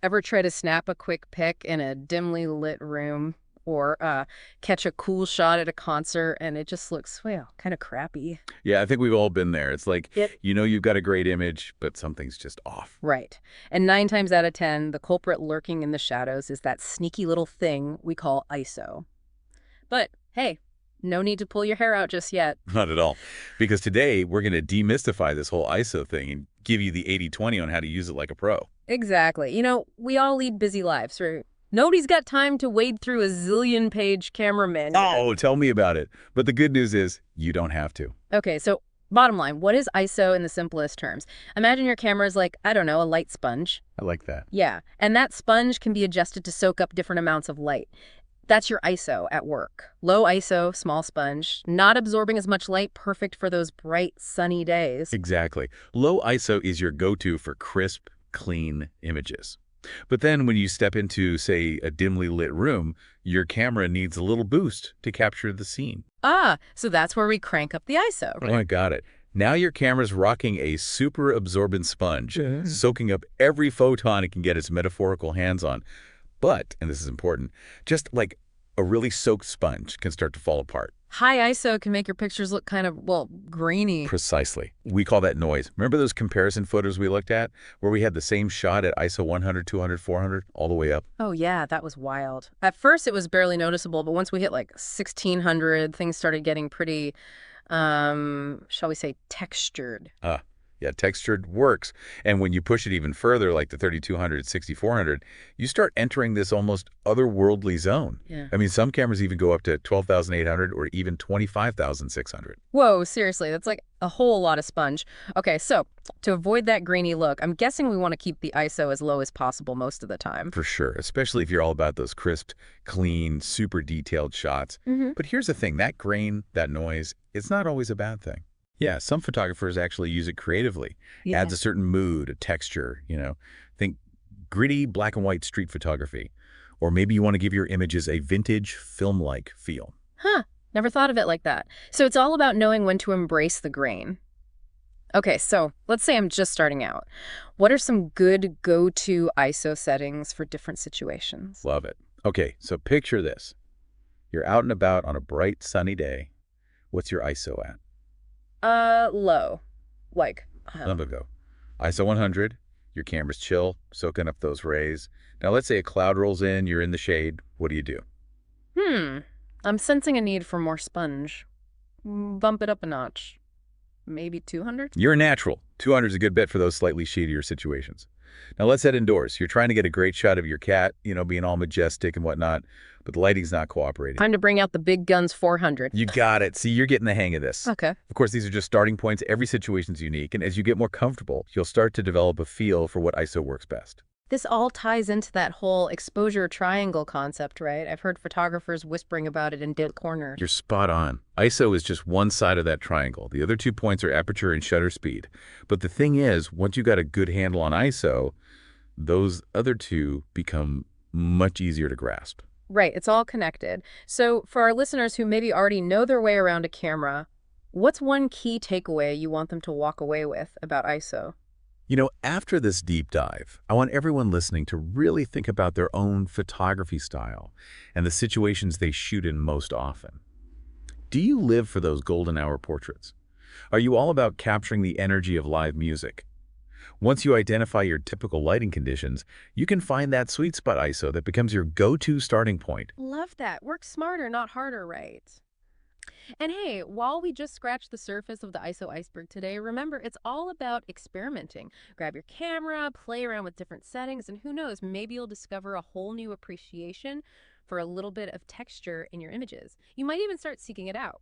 Ever try to snap a quick pic in a dimly lit room or catch a cool shot at a concert and it just looks, well, kind of crappy? Yeah, I think we've all been there. It's like, Yep. you've got a great image, but something's just off. Right. And 9 times out of 10, the culprit lurking in the shadows is that sneaky little thing we call ISO. But hey, no need to pull your hair out just yet. Not at all. Because today, we're going to demystify this whole ISO thing and give you the 80/20 on how to use it like a pro. Exactly. We all lead busy lives, right? Nobody's got time to wade through a zillion-page camera manual. Oh, tell me about it. But the good news is, you don't have to. Okay, so bottom line, what is ISO in the simplest terms? Imagine your camera is like, I don't know, a light sponge. I like that. Yeah, and that sponge can be adjusted to soak up different amounts of light. That's your ISO at work. Low ISO, small sponge, not absorbing as much light, perfect for those bright, sunny days. Exactly. Low ISO is your go-to for crisp, clean images. But then when you step into, say, a dimly lit room, your camera needs a little boost to capture the scene. Ah, so that's where we crank up the ISO. Oh, I got it. Now your camera's rocking a super absorbent sponge, soaking up every photon it can get its metaphorical hands on. But, and this is important, just like a really soaked sponge can start to fall apart. High ISO can make your pictures look kind of, well, grainy. Precisely. We call that noise. Remember those comparison photos we looked at, where we had the same shot at ISO 100, 200, 400, all the way up? Oh, yeah, that was wild. At first, it was barely noticeable, but once we hit like 1600, things started getting pretty, shall we say, textured. Yeah, textured works. And when you push it even further, like the 3200, 6400, you start entering this almost otherworldly zone. Yeah. I mean, some cameras even go up to 12,800 or even 25,600. Whoa, seriously, that's like a whole lot of sponge. Okay, so to avoid that grainy look, I'm guessing we want to keep the ISO as low as possible most of the time. For sure, especially if you're all about those crisp, clean, super detailed shots. But here's the thing, that grain, that noise, it's not always a bad thing. Yeah, some photographers actually use it creatively. Yeah. Adds a certain mood, a texture. Think gritty black and white street photography. Or maybe you want to give your images a vintage film-like feel. Huh, never thought of it like that. So it's all about knowing when to embrace the grain. Okay, so let's say I'm just starting out. What are some good go-to ISO settings for different situations? Love it. Okay, so picture this. You're out and about on a bright, sunny day. What's your ISO at? Low. Like, Let me go. ISO 100, your camera's chill, soaking up those rays. Now let's say a cloud rolls in, you're in the shade. What do you do? I'm sensing a need for more sponge. Bump it up a notch. Maybe 200? You're a natural. 200 is a good bet for those slightly shadier situations. Now let's head indoors. You're trying to get a great shot of your cat, being all majestic and whatnot, but the lighting's not cooperating. Time to bring out the big guns 400. You got it. See, you're getting the hang of this. Okay. Of course, these are just starting points. Every situation's unique, and as you get more comfortable, you'll start to develop a feel for what ISO works best. This all ties into that whole exposure triangle concept, right? I've heard photographers whispering about it in dead corners. You're spot on. ISO is just one side of that triangle. The other 2 points are aperture and shutter speed. But the thing is, once you got a good handle on ISO, those other 2 become much easier to grasp. Right, it's all connected. So for our listeners who maybe already know their way around a camera, what's one key takeaway you want them to walk away with about ISO? After this deep dive, I want everyone listening to really think about their own photography style and the situations they shoot in most often. Do you live for those golden hour portraits? Are you all about capturing the energy of live music? Once you identify your typical lighting conditions, you can find that sweet spot ISO that becomes your go-to starting point. Love that. Work smarter, not harder, right? And hey, while we just scratched the surface of the ISO iceberg today, remember, it's all about experimenting. Grab your camera, play around with different settings, and who knows, maybe you'll discover a whole new appreciation for a little bit of texture in your images. You might even start seeking it out.